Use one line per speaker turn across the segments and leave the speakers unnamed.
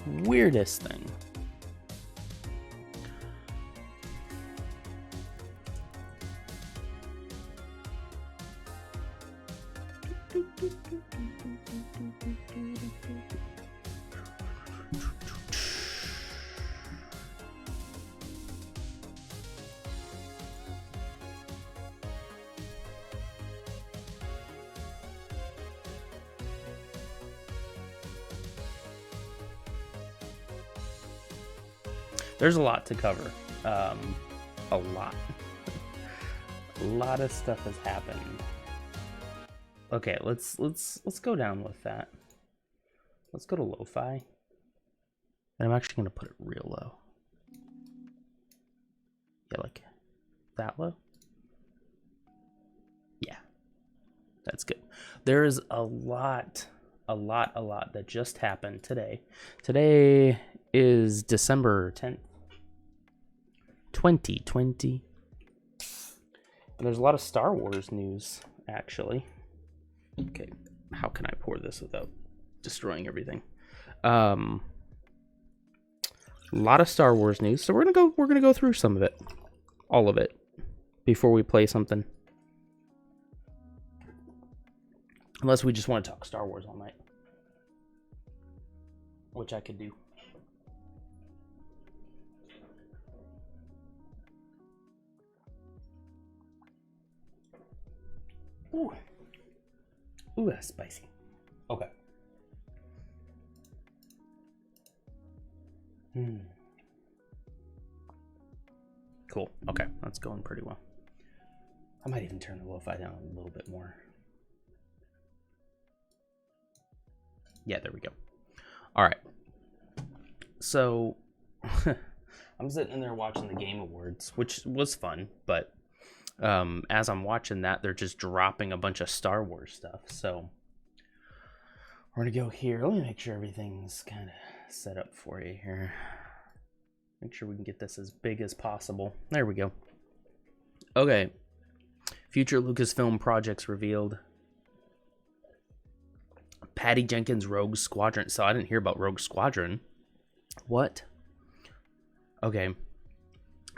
Weirdest thing. There's a lot to cover. A lot. A lot of stuff has happened. Okay, let's go down with that. Let's go to lo-fi. And I'm actually gonna put it real low. Yeah, like that low. Yeah, that's good. There is a lot that just happened today. Today is December 10th. 2020. And there's a lot of Star Wars news, actually. Okay, how can I pour this without destroying everything? A lot of Star Wars news, so we're gonna go through some of it, all of it, before we play something. Unless we just want to talk Star Wars all night, which I could do. Ooh. Ooh, that's spicy. Okay. Cool. Okay, that's going pretty well. I might even turn the lo-fi down a little bit more. Yeah, there we go. All right. So, I'm sitting in there watching the Game Awards, which was fun, but as I'm watching that, they're just dropping a bunch of Star Wars stuff. So we're gonna go here. Let me make sure everything's kind of set up for you here. Make sure we can get this as big as possible. There we go. Okay. Future Lucasfilm projects revealed. Patty Jenkins' Rogue Squadron. So I didn't hear about Rogue Squadron. What? Okay.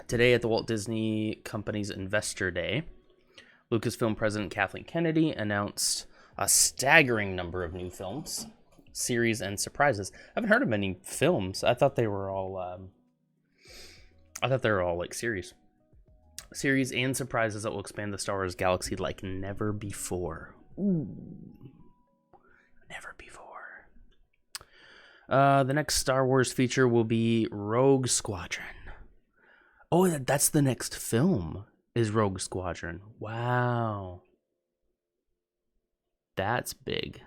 Today at the Walt Disney Company's Investor Day, Lucasfilm President Kathleen Kennedy announced a staggering number of new films, series, and surprises. I haven't heard of many films. I thought they were all like series and surprises that will expand the Star Wars galaxy like never before. Ooh, never before. The next Star Wars feature will be Rogue Squadron. Oh, that's the next film, is Rogue Squadron. Wow. That's big.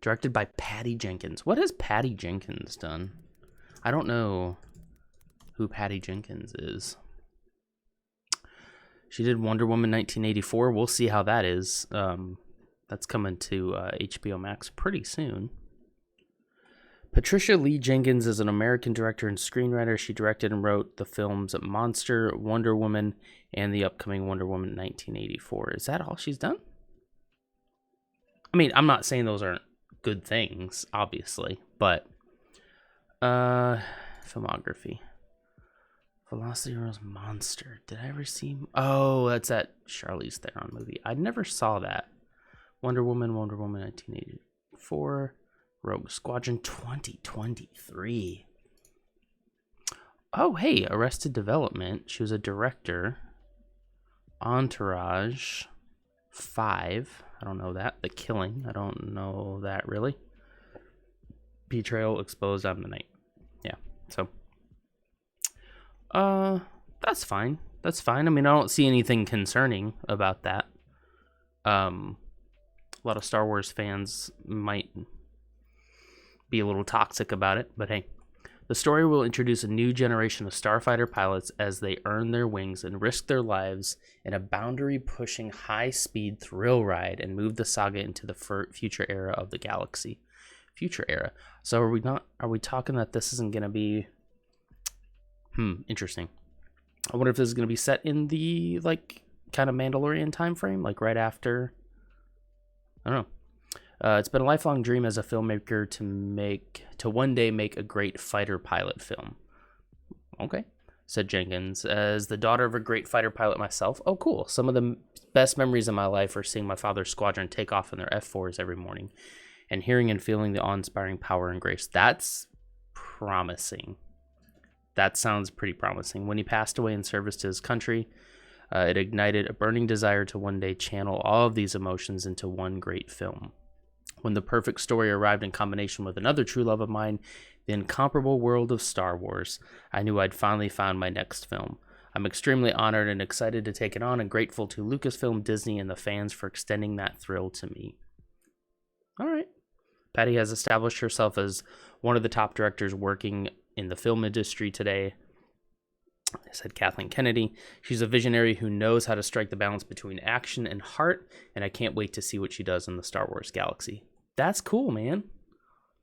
Directed by Patty Jenkins. What has Patty Jenkins done? I don't know who Patty Jenkins is. She did Wonder Woman 1984. We'll see how that is. That's coming to HBO Max pretty soon. Patricia Lee Jenkins is an American director and screenwriter. She directed and wrote the films Monster, Wonder Woman, and the upcoming Wonder Woman 1984. Is that all she's done? I mean, I'm not saying those aren't good things, obviously, but filmography. Velocity Rose Monster. Did I ever see? Oh, that's that Charlize Theron movie. I never saw that. Wonder Woman 1984. Rogue Squadron 2023. Oh, hey, Arrested Development. She was a director. Entourage 5. I don't know that. The Killing. I don't know that really. Betrayal Exposed on the Night. Yeah, so. That's fine. That's fine. I mean, I don't see anything concerning about that. A lot of Star Wars fans might be a little toxic about it, but hey. The story will introduce a new generation of starfighter pilots as they earn their wings and risk their lives in a boundary-pushing, high-speed thrill ride and move the saga into the future era of the galaxy. Future era. So are we talking that this isn't going to be... interesting. I wonder if this is going to be set in the, like, kind of Mandalorian time frame, like right after... I don't know. It's been a lifelong dream as a filmmaker to one day make a great fighter pilot film. Okay, said Jenkins. As the daughter of a great fighter pilot myself, oh cool. Some of the best memories of my life are seeing my father's squadron take off in their F4s every morning and hearing and feeling the awe-inspiring power and grace. That's promising. That sounds pretty promising. When he passed away in service to his country, it ignited a burning desire to one day channel all of these emotions into one great film. When the perfect story arrived in combination with another true love of mine, the incomparable world of Star Wars, I knew I'd finally found my next film. I'm extremely honored and excited to take it on and grateful to Lucasfilm, Disney, and the fans for extending that thrill to me. All right. Patty has established herself as one of the top directors working in the film industry today, said Kathleen Kennedy. She's a visionary who knows how to strike the balance between action and heart, and I can't wait to see what she does in the Star Wars galaxy. That's cool, man.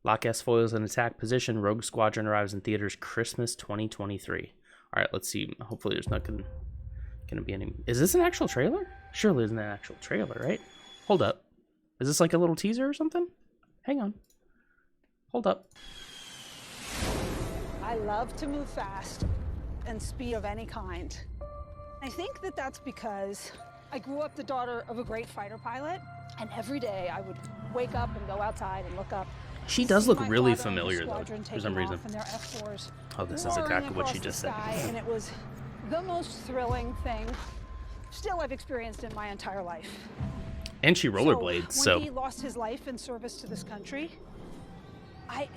Lock S foils in attack position. Rogue Squadron arrives in theaters Christmas 2023. All right, let's see. Hopefully there's not going to be any... Is this an actual trailer? Surely isn't an actual trailer, right? Hold up. Is this like a little teaser or something? Hang on. Hold up.
I love to move fast and speed of any kind. I think that that's because I grew up the daughter of a great fighter pilot, and every day I would wake up and go outside and look up.
She does look really familiar, though, for some reason. Oh, this is exactly what she just said.
And it was the most thrilling thing still I've experienced in my entire life.
And she rollerblades, so...
When he lost his life in service to this country,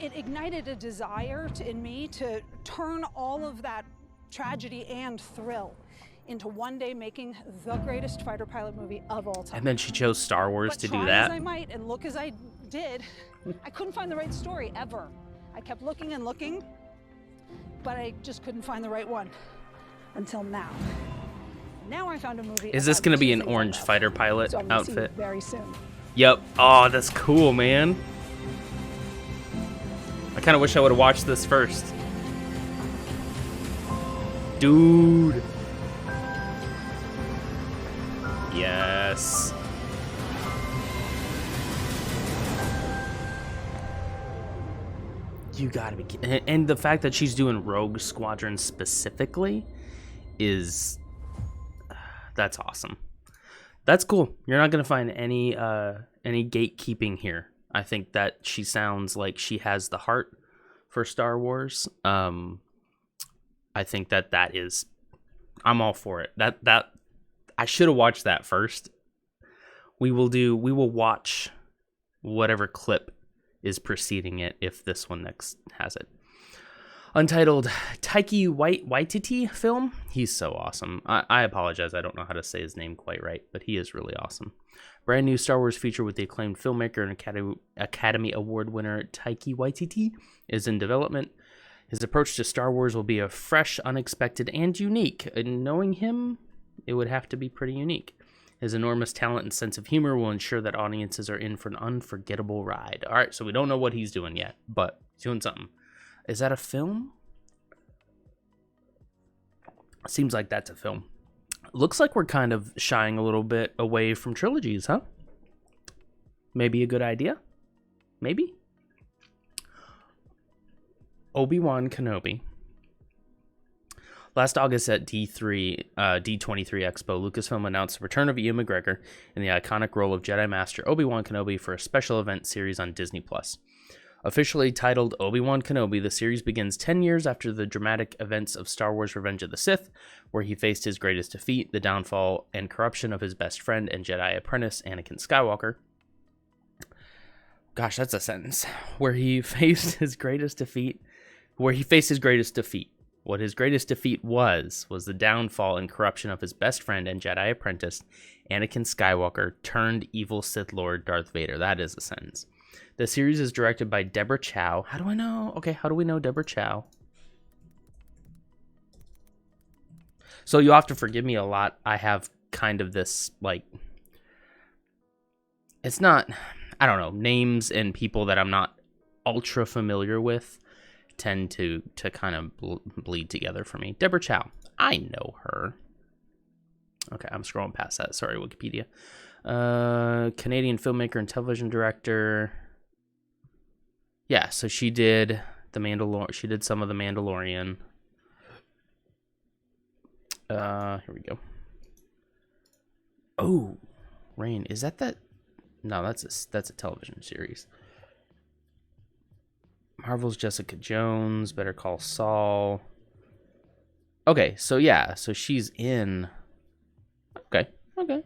it ignited a desire in me to turn all of that tragedy and thrill into one day making the greatest fighter pilot movie of all time.
And then she chose Star Wars to do that.
As I might and look as I did, I couldn't find the right story ever. I kept looking and looking, but I just couldn't find the right one until now. Now I found a movie.
Is this going to be an orange fighter pilot outfit?
Very soon.
Yep. Oh, that's cool, man. I kind of wish I would have watched this first. Dude. Yes. You gotta be kidding. And the fact that she's doing Rogue Squadron specifically is... That's awesome. That's cool. You're not gonna find any gatekeeping here. I think that she sounds like she has the heart for Star Wars. I think that is... I'm all for it. That I should have watched that first. We will watch whatever clip is preceding it if this one next has it. Untitled Taiki Waititi film. He's so awesome. I apologize. I don't know how to say his name quite right, but he is really awesome. Brand new Star Wars feature with the acclaimed filmmaker and Academy Award winner Taiki Waititi is in development. His approach to Star Wars will be a fresh, unexpected, and unique. And knowing him, it would have to be pretty unique. His enormous talent and sense of humor will ensure that audiences are in for an unforgettable ride. All right, so we don't know what he's doing yet, but he's doing something. Is that a film? Seems like that's a film. Looks like we're kind of shying a little bit away from trilogies, huh? Maybe a good idea? Maybe? Obi-Wan Kenobi. Last August at D23 Expo, Lucasfilm announced the return of Ian McGregor in the iconic role of Jedi Master Obi-Wan Kenobi for a special event series on Disney+. Officially titled Obi-Wan Kenobi, the series begins 10 years after the dramatic events of Star Wars Revenge of the Sith, where he faced his greatest defeat, the downfall and corruption of his best friend and Jedi apprentice, Anakin Skywalker. Gosh, that's a sentence. Where he faced his greatest defeat. What his greatest defeat was the downfall and corruption of his best friend and Jedi apprentice, Anakin Skywalker, turned evil Sith Lord Darth Vader. That is a sentence. The series is directed by Deborah Chow. How do I know? Okay, how do we know Deborah Chow? So you'll have to forgive me a lot. I have kind of this, like... It's not... I don't know. Names and people that I'm not ultra familiar with tend to kind of bleed together for me. Deborah Chow. I know her. Okay, I'm scrolling past that. Sorry, Wikipedia. Canadian filmmaker and television director. Yeah, so she did the Mandalorian. She did some of the Mandalorian. Here we go. Oh, Rain. Is that? No, that's a television series. Marvel's Jessica Jones, Better Call Saul. Okay, so yeah, so she's in. Okay. All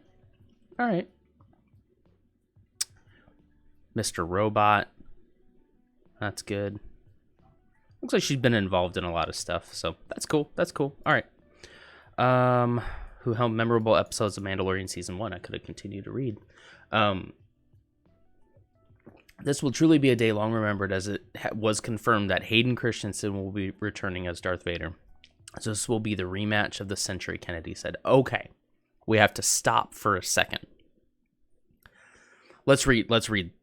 right. Mr. Robot. That's good. Looks like she's been involved in a lot of stuff, so that's cool. All right. Who helmed memorable episodes of Mandalorian Season 1? I could have continued to read. This will truly be a day long remembered, as it was confirmed that Hayden Christensen will be returning as Darth Vader. So this will be the rematch of the century, Kennedy said. Okay, we have to stop for a second. Let's read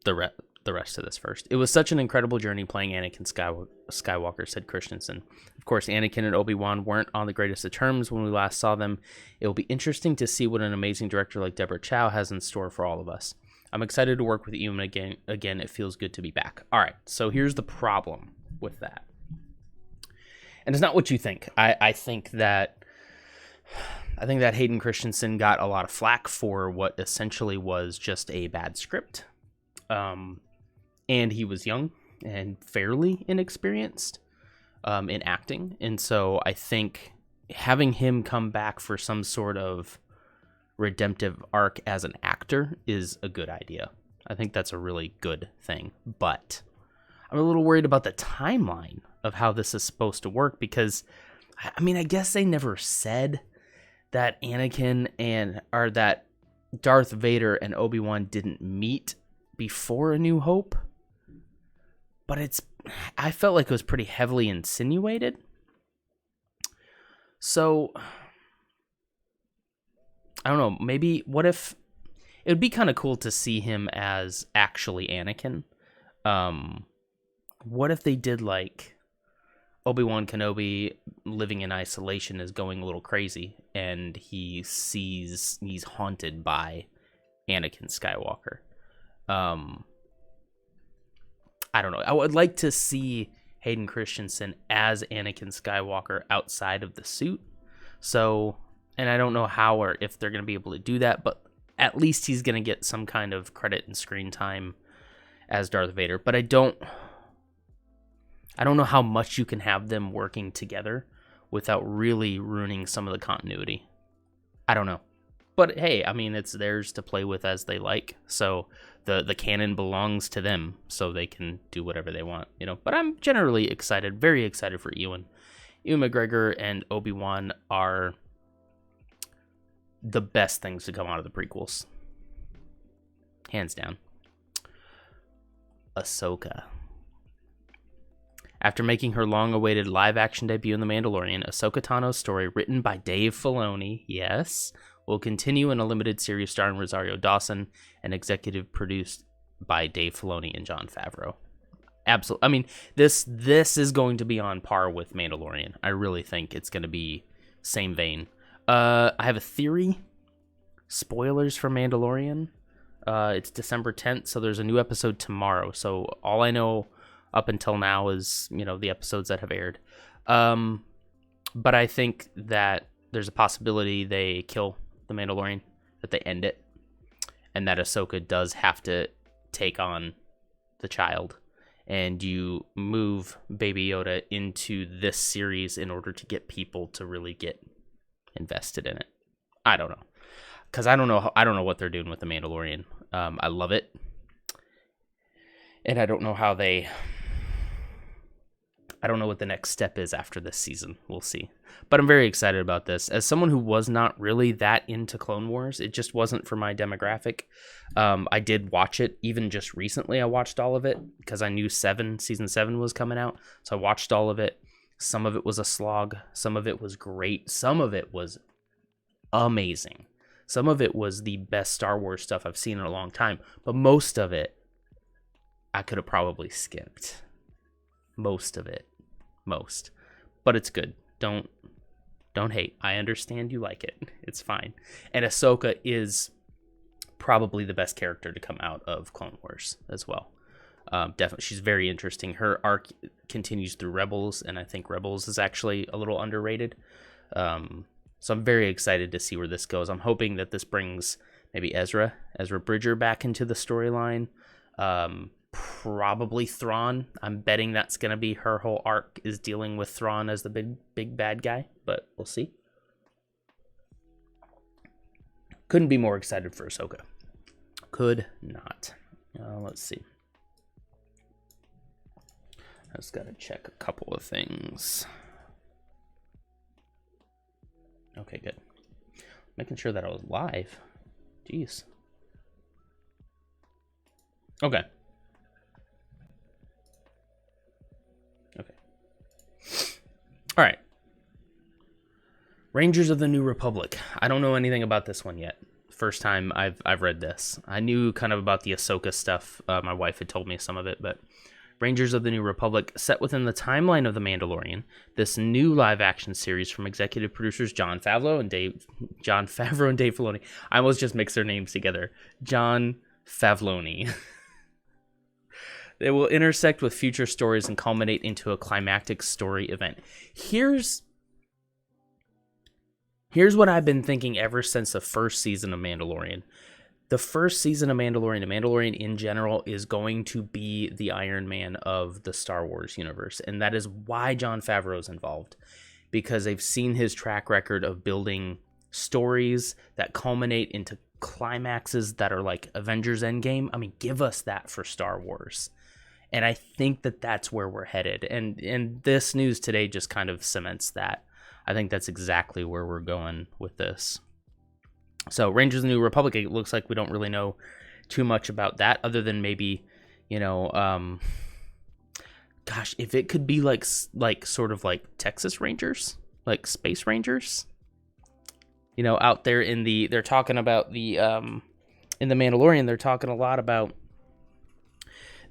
the rest of this first. It was such an incredible journey playing Anakin Skywalker, said Christensen. Of course, Anakin and Obi-Wan weren't on the greatest of terms when we last saw them. It will be interesting to see what an amazing director like Deborah Chow has in store for all of us. I'm excited to work with Ewan again. It feels good to be back. All right, so here's the problem with that. And it's not what you think. I think that Hayden Christensen got a lot of flack for what essentially was just a bad script. And he was young and fairly inexperienced in acting. And so I think having him come back for some sort of redemptive arc as an actor is a good idea. I think that's a really good thing. But I'm a little worried about the timeline of how this is supposed to work, because, I mean, I guess they never said that that Darth Vader and Obi-Wan didn't meet before A New Hope, but I felt like it was pretty heavily insinuated. So I don't know, maybe what if it would be kind of cool to see him as actually Anakin. What if they did like Obi-Wan Kenobi living in isolation is going a little crazy, and he's haunted by Anakin Skywalker. I don't know. I would like to see Hayden Christensen as Anakin Skywalker outside of the suit. So, and I don't know how or if they're going to be able to do that, but at least he's going to get some kind of credit and screen time as Darth Vader. But I don't know how much you can have them working together without really ruining some of the continuity. I don't know. But hey, I mean, it's theirs to play with as they like. So the canon belongs to them, so they can do whatever they want, you know. But I'm generally excited, very excited for Ewan. Ewan McGregor and Obi-Wan are the best things to come out of the prequels. Hands down. Ahsoka. After making her long-awaited live-action debut in The Mandalorian, Ahsoka Tano's story, written by Dave Filoni, yes, will continue in a limited series starring Rosario Dawson and executive produced by Dave Filoni and Jon Favreau. Absolutely. I mean, this is going to be on par with Mandalorian. I really think it's going to be same vein. I have a theory. Spoilers for Mandalorian. It's December 10th, so there's a new episode tomorrow. So all I know up until now is, you know, the episodes that have aired. But I think that there's a possibility they kill the Mandalorian, that they end it, and that Ahsoka does have to take on the child, and you move Baby Yoda into this series in order to get people to really get invested in it. I don't know, because I don't know what they're doing with the Mandalorian. I love it, and I don't know I don't know what the next step is after this season. We'll see. But I'm very excited about this. As someone who was not really that into Clone Wars, it just wasn't for my demographic. I did watch it. Even just recently, I watched all of it because I knew season 7 was coming out. So I watched all of it. Some of it was a slog. Some of it was great. Some of it was amazing. Some of it was the best Star Wars stuff I've seen in a long time. But most of it, I could have probably skipped. Most of it. But it's good. Don't hate. I understand you like it. It's fine. And Ahsoka is probably the best character to come out of Clone Wars as well. Definitely, she's very interesting. Her arc continues through Rebels, and I think Rebels is actually a little underrated. So I'm very excited to see where this goes. I'm hoping that this brings maybe Ezra Bridger back into the storyline. Probably Thrawn. I'm betting that's going to be her whole arc, is dealing with Thrawn as the big bad guy, but we'll see. Couldn't be more excited for Ahsoka. Could not. Let's see. I just got to check a couple of things. Okay, good. Making sure that I was live. Jeez. Okay. All right. Rangers of the New Republic. I don't know anything about this one yet. First time I've read this. I knew kind of about the Ahsoka stuff. My wife had told me some of it, but Rangers of the New Republic, set within the timeline of The Mandalorian, this new live-action series from executive producers Jon Favreau and Dave Filoni. I almost just mixed their names together. Jon Favreau. They will intersect with future stories and culminate into a climactic story event. Here's what I've been thinking ever since the first season of Mandalorian. The first season of Mandalorian, the Mandalorian in general, is going to be the Iron Man of the Star Wars universe. And that is why Jon Favreau is involved. Because they've seen his track record of building stories that culminate into climaxes that are like Avengers Endgame. I mean, give us that for Star Wars. And I think that that's where we're headed. And this news today just kind of cements that. I think that's exactly where we're going with this. So Rangers of the New Republic, it looks like we don't really know too much about that, other than maybe, gosh, if it could be like sort of like Texas Rangers, like Space Rangers, out there they're talking about the, in The Mandalorian, they're talking a lot about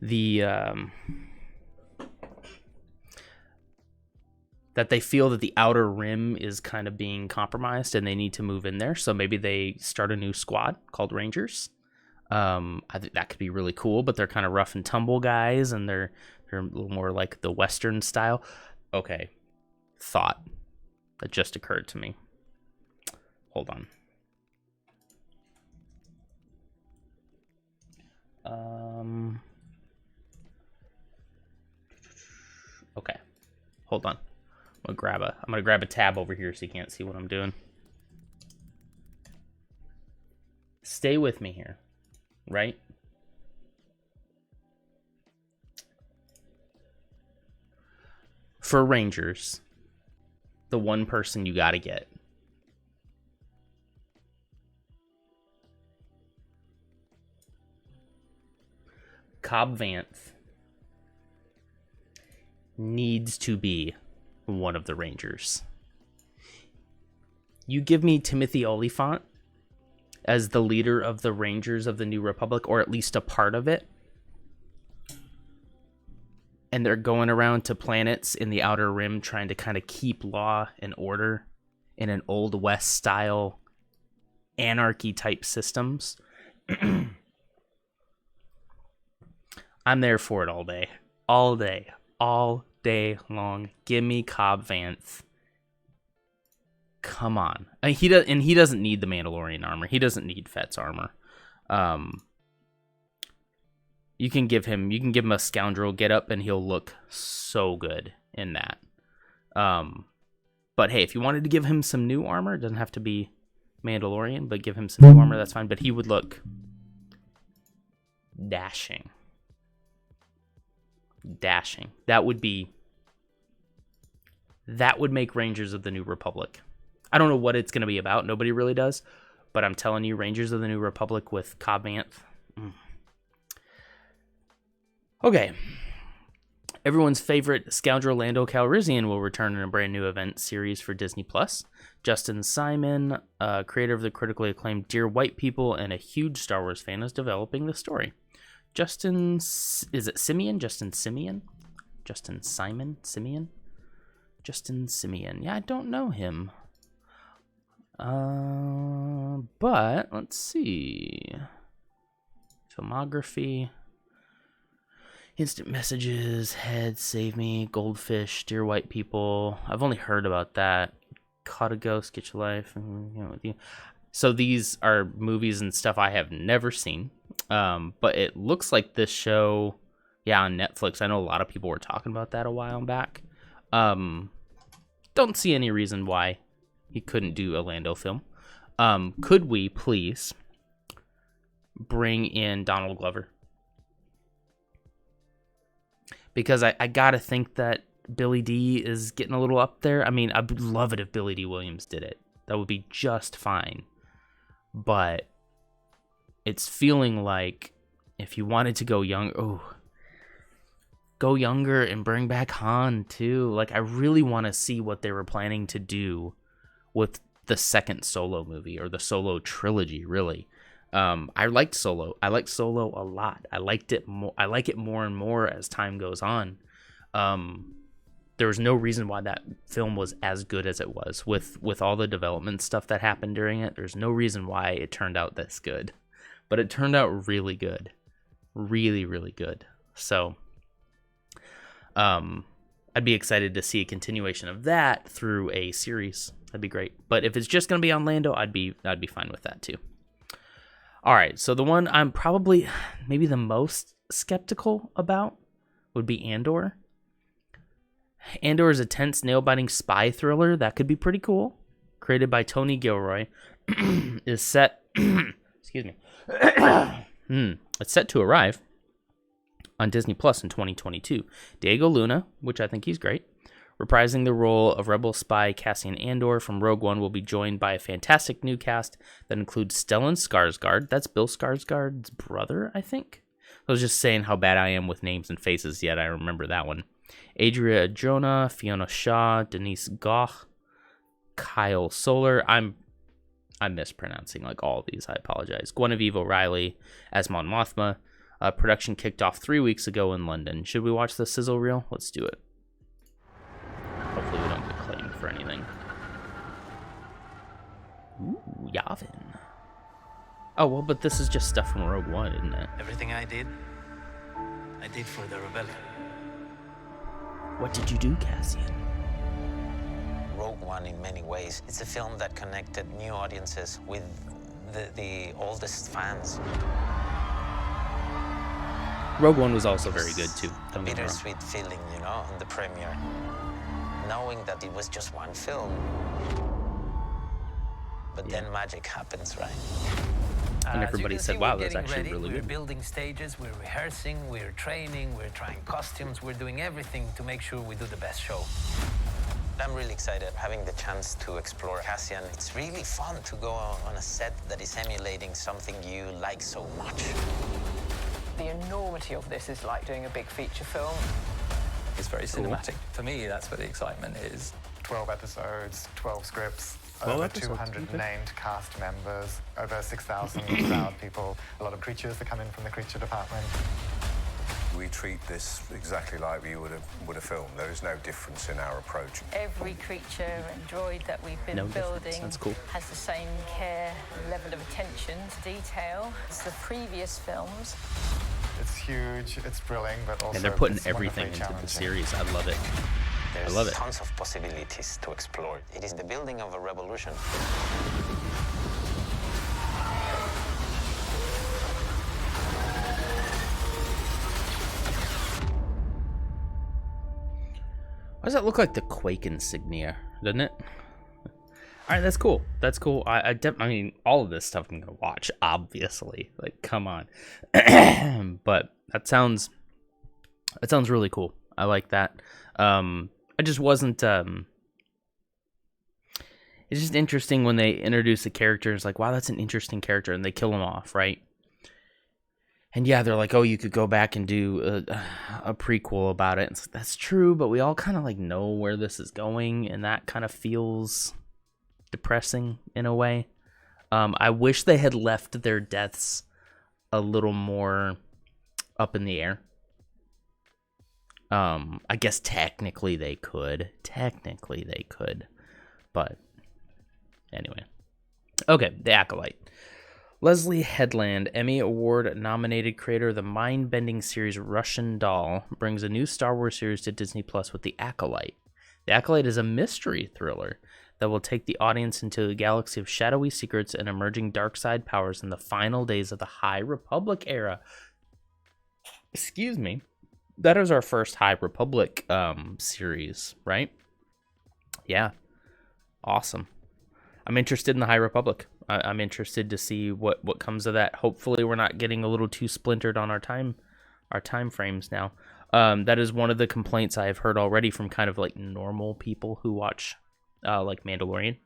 the, that they feel that the Outer Rim is kind of being compromised and they need to move in there. So maybe they start a new squad called Rangers. I think that could be really cool, but they're kind of rough and tumble guys, and they're a little more like the Western style. Okay. Thought that just occurred to me. Hold on. Okay. Hold on. I'm gonna grab a tab over here so you can't see what I'm doing. Stay with me here, right? For Rangers, the one person you gotta get. Cobb Vanth needs to be one of the Rangers. You give me Timothy Olyphant as the leader of the Rangers of the New Republic, or at least a part of it, and they're going around to planets in the Outer Rim trying to kind of keep law and order in an Old West style anarchy type systems. I'm there for it all day. All day long. Give me Cobb Vanth. Come on. He doesn't need the Mandalorian armor. He doesn't need Fett's armor. You can give him a scoundrel getup and he'll look so good in that. But hey, if you wanted to give him some new armor, it doesn't have to be Mandalorian, but give him some new armor, that's fine. But he would look dashing. That would make Rangers of the New Republic. I don't know what it's going to be about. Nobody really does. But I'm telling you, Rangers of the New Republic with Cobb Vanth. Okay. Everyone's favorite scoundrel Lando Calrissian will return in a brand new event series for Disney+. Justin Simon, creator of the critically acclaimed Dear White People and a huge Star Wars fan, is developing the story. Justin Simeon. Yeah, I don't know him. But let's see. Filmography. Instant messages, head, save me, goldfish, dear white people. I've only heard about that. Caught a ghost, get your life, with you. So these are movies and stuff I have never seen. But it looks like this show, on Netflix. I know a lot of people were talking about that a while back. Don't see any reason why he couldn't do a Lando film. Could we please bring in Donald Glover? Because I gotta think that Billy D is getting a little up there. I mean, I'd love it if Billy D. Williams did it. That would be just fine. But it's feeling like if you wanted to go go younger and bring back Han too. Like, I really want to see what they were planning to do with the second Solo movie, or the Solo trilogy, really. I liked Solo. I liked Solo a lot. I liked it more. I like it more and more as time goes on. There was no reason why that film was as good as it was with all the development stuff that happened during it. There's no reason why it turned out this good, but it turned out really good, really, really good. So, I'd be excited to see a continuation of that through a series. That'd be great. But if it's just gonna be on Lando, I'd be fine with that too. All right, so the one I'm probably maybe the most skeptical about would be Andor. Andor is a tense, nail-biting spy thriller that could be pretty cool. Created by Tony Gilroy, is set. Excuse me. It's set to arrive on Disney Plus in 2022. Diego Luna, which I think he's great, reprising the role of rebel spy Cassian Andor from Rogue One, will be joined by a fantastic new cast that includes Stellan Skarsgård. That's Bill Skarsgård's brother, I think. I was just saying how bad I am with names and faces, yet I remember that one. Adria Jonah, Fiona Shaw, Denise Gough, Kyle Solar. I'm mispronouncing like all of these. I apologize. Genevieve O'Reilly as Mon Mothma. Production kicked off 3 weeks ago in London. Should we watch the sizzle reel? Let's do it. Hopefully we don't get claimed for anything. Ooh, Yavin. Oh, well, but this is just stuff from Rogue One, isn't it?
Everything I did for the rebellion.
What did you do, Cassian?
Rogue One, in many ways, it's a film that connected new audiences with the oldest fans.
Rogue One was also very good, too.
A bittersweet feeling, on the premiere. Knowing that it was just one film. But then magic happens, right?
And everybody said, wow, that's actually really good.
We're building stages, we're rehearsing, we're training, we're trying costumes, we're doing everything to make sure we do the best show.
I'm really excited having the chance to explore Cassian. It's really fun to go on a set that is emulating something you like so much.
The enormity of this is like doing a big feature film.
It's very cinematic. For me, that's where the excitement is.
12 episodes, 12 scripts,
12
over
episodes,
200
okay.
named cast members, over 6,000 crowd people, a lot of creatures that come in from the creature department.
We treat this exactly like we would a film. There is no difference in our approach.
Every creature and droid that we've been building
That's cool.
has the same care, level of attention to detail as the previous films.
It's huge, it's thrilling, but also
And they're putting
it's
everything
wonderfully
into the
challenging.
series. I love it.
There's
I love it.
tons of possibilities to explore. It is the building of a revolution.
Why does that look like the Quake insignia, doesn't it? All right, that's cool. That's cool. I mean, all of this stuff I'm gonna watch, obviously. Like, come on. But that sounds really cool. I like that. I just wasn't. It's just interesting when they introduce a character. It's like, wow, that's an interesting character, and they kill him off, right? And yeah, they're like, oh, you could go back and do a prequel about it. It's like, that's true, but we all kind of like know where this is going, and that kind of feels depressing in a way. I wish they had left their deaths a little more up in the air. I guess technically they could. But anyway, Okay, The Acolyte. Leslie Headland, Emmy Award-nominated creator of the mind-bending series Russian Doll, brings a new Star Wars series to Disney Plus with The Acolyte. The Acolyte is a mystery thriller that will take the audience into a galaxy of shadowy secrets and emerging dark side powers in the final days of the High Republic era. Excuse me. That is our first High Republic series, right? Yeah. Awesome. I'm interested in the High Republic. I'm interested to see what comes of that. Hopefully we're not getting a little too splintered on our time frames now. That is one of the complaints I've heard already from kind of like normal people who watch like Mandalorian.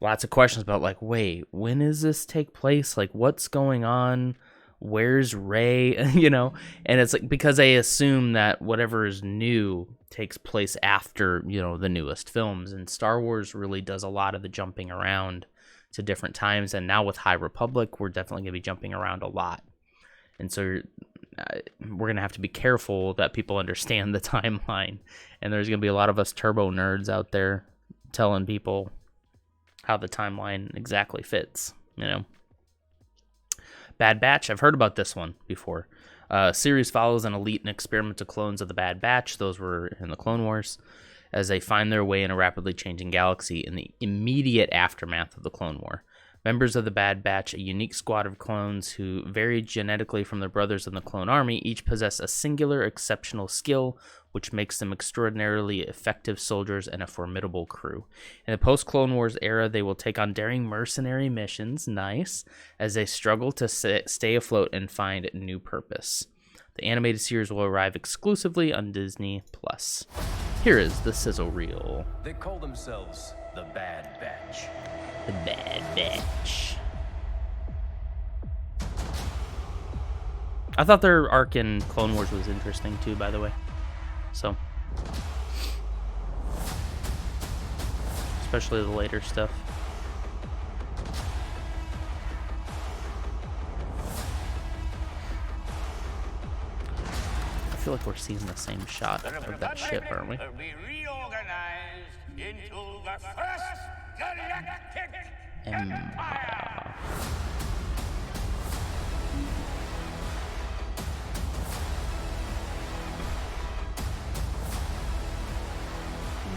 Lots of questions about like, wait, when does this take place? Like, what's going on? Where's Rey? You know, and it's like because they assume that whatever is new takes place after, you know, the newest films, and Star Wars really does a lot of the jumping around to different times. And now with High Republic, we're definitely gonna be jumping around a lot, and so we're gonna have to be careful that people understand the timeline. And there's gonna be a lot of us turbo nerds out there telling people how the timeline exactly fits, you know. Bad Batch, I've heard about this one before. Series follows an elite and experimental clones of the Bad Batch, those were in the Clone Wars, as they find their way in a rapidly changing galaxy in the immediate aftermath of the Clone War. Members of the Bad Batch, a unique squad of clones who vary genetically from their brothers in the Clone Army, each possess a singular exceptional skill which makes them extraordinarily effective soldiers and a formidable crew. In the post-Clone Wars era, they will take on daring mercenary missions, nice, as they struggle to stay afloat and find new purpose. The animated series will arrive exclusively on Disney+. Here is the sizzle reel.
They call themselves the Bad Batch.
The Bad Batch. I thought their arc in Clone Wars was interesting too, by the way. So, especially the later stuff. I feel like we're seeing the same shot of that ship, aren't we?
Will be reorganized into the first galactic empire.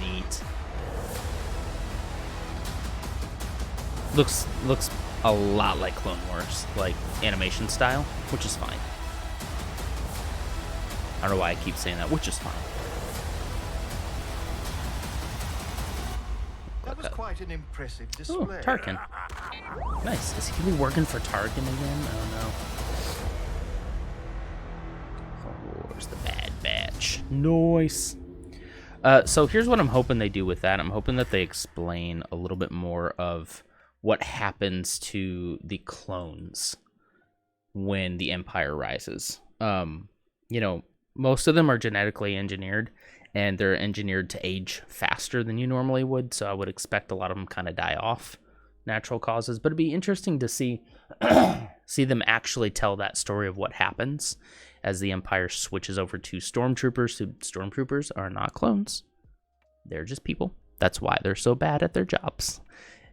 Neat. Looks a lot like Clone Wars, like animation style, which is fine. I don't know why I keep saying that, which is fine.
That was quite an impressive display.
Ooh, Tarkin. Nice. Is he gonna be working for Tarkin again? Oh no. Clone Wars, the Bad Batch. Nice. So here's what I'm hoping they do with that. I'm hoping that they explain a little bit more of what happens to the clones when the Empire rises. You know, most of them are genetically engineered, and they're engineered to age faster than you normally would, so I would expect a lot of them kind of die off natural causes. But it'd be interesting to see them actually tell that story of what happens as the Empire switches over to stormtroopers. Who stormtroopers are not clones. They're just people. That's why they're so bad at their jobs.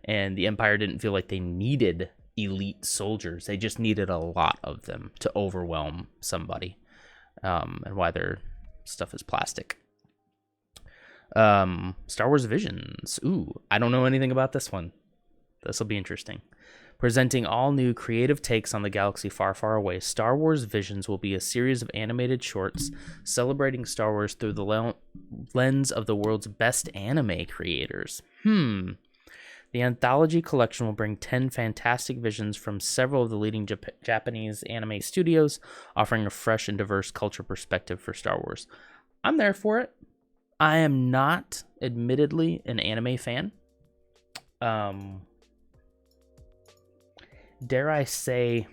And the Empire didn't feel like they needed elite soldiers. They just needed a lot of them to overwhelm somebody. And why their stuff is plastic. Star Wars Visions. Ooh, I don't know anything about this one. This will be interesting. Presenting all new creative takes on the galaxy far, far away, Star Wars Visions will be a series of animated shorts celebrating Star Wars through the lens of the world's best anime creators. The anthology collection will bring 10 fantastic visions from several of the leading Japanese anime studios, offering a fresh and diverse culture perspective for Star Wars. I'm there for it. I am not, admittedly, an anime fan. Dare I say,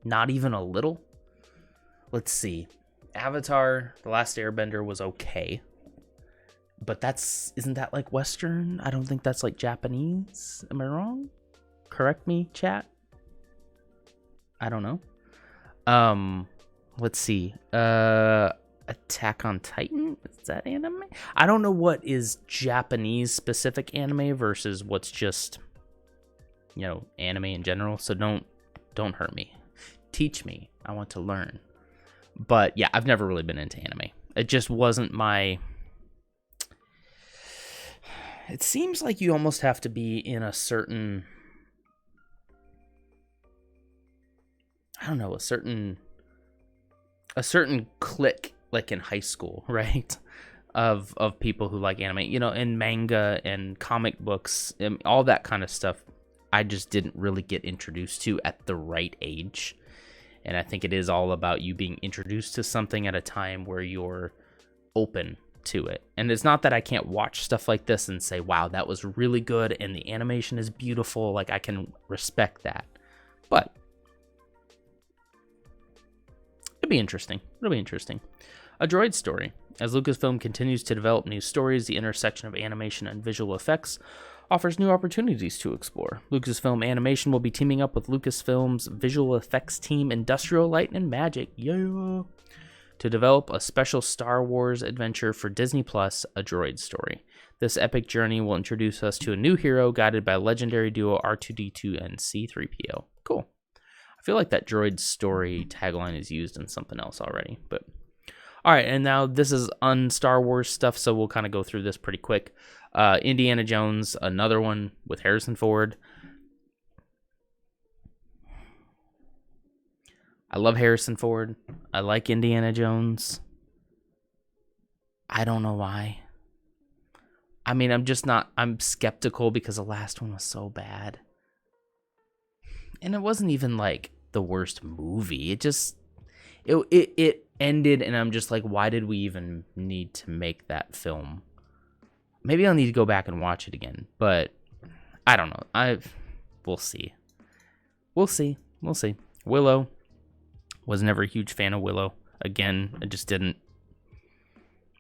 not even a little? Let's see. Avatar, The Last Airbender was okay. But isn't that like Western? I don't think that's like Japanese. Am I wrong? Correct me, chat. I don't know. Let's see. Attack on Titan? Is that anime? I don't know what is Japanese specific anime versus what's just you know, anime in general. So don't hurt me. Teach me. I want to learn. But yeah, I've never really been into anime. It just wasn't my... It seems like you almost have to be in a certain... I don't know, a certain clique, like in high school, right? Of people who like anime, you know, and manga and comic books and all that kind of stuff. I just didn't really get introduced to at the right age. And I think it is all about you being introduced to something at a time where you're open to it. And it's not that I can't watch stuff like this and say, wow, that was really good and the animation is beautiful. Like, I can respect that. But it'll be interesting. It'll be interesting. A Droid Story. As Lucasfilm continues to develop new stories, the intersection of animation and visual effects offers new opportunities to explore. Lucasfilm Animation will be teaming up with Lucasfilm's visual effects team Industrial Light and Magic, to develop a special Star Wars adventure for Disney Plus, A Droid Story. This epic journey will introduce us to a new hero guided by legendary duo R2-D2 and C-3PO. Cool. I feel like that Droid Story tagline is used in something else already, but... Alright, and now this is un-Star Wars stuff, so we'll kind of go through this pretty quick. Indiana Jones, another one with Harrison Ford. I love Harrison Ford. I like Indiana Jones. I don't know why. I mean, I'm skeptical because the last one was so bad. And it wasn't even like the worst movie. It ended and I'm just like, why did we even need to make that film? Maybe I'll need to go back and watch it again, but I don't know. We'll see. We'll see. Willow. Was never a huge fan of Willow. Again, I just didn't.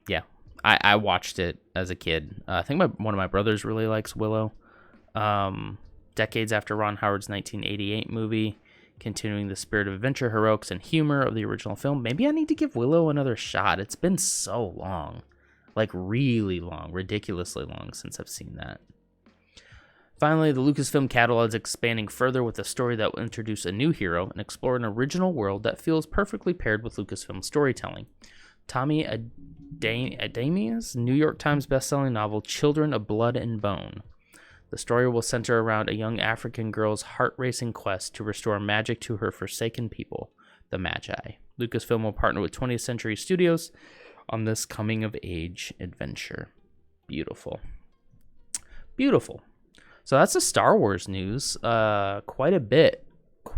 Yeah, I watched it as a kid. I think one of my brothers really likes Willow. Decades after Ron Howard's 1988 movie, continuing the spirit of adventure, heroics, and humor of the original film. Maybe I need to give Willow another shot. It's been so long. Like, really long. Ridiculously long since I've seen that. Finally, the Lucasfilm catalog is expanding further with a story that will introduce a new hero and explore an original world that feels perfectly paired with Lucasfilm storytelling. Tommy Adamia's New York Times bestselling novel, Children of Blood and Bone. The story will center around a young African girl's heart-racing quest to restore magic to her forsaken people, the Magi. Lucasfilm will partner with 20th Century Studios on this coming-of-age adventure. Beautiful. Beautiful. So that's the Star Wars news. Quite a bit.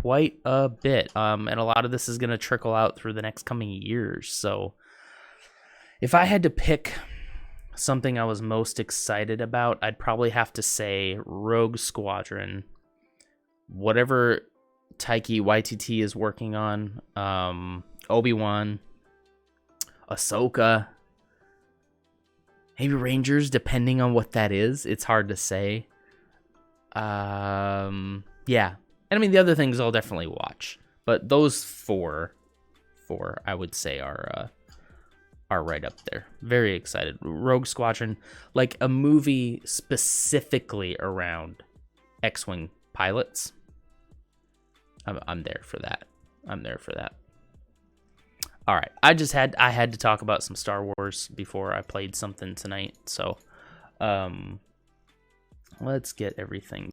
And a lot of this is going to trickle out through the next coming years. So if I had to pick something I was most excited about, I'd probably have to say Rogue Squadron. Whatever Taika Waititi is working on. Obi-Wan. Ahsoka. Maybe Rangers, depending on what that is. It's hard to say. Yeah. And I mean, the other things I'll definitely watch. But those four I would say are right up there. Very excited. Rogue Squadron, like a movie specifically around X-Wing pilots. I'm there for that. All right. I had to talk about some Star Wars before I played something tonight. So, let's get everything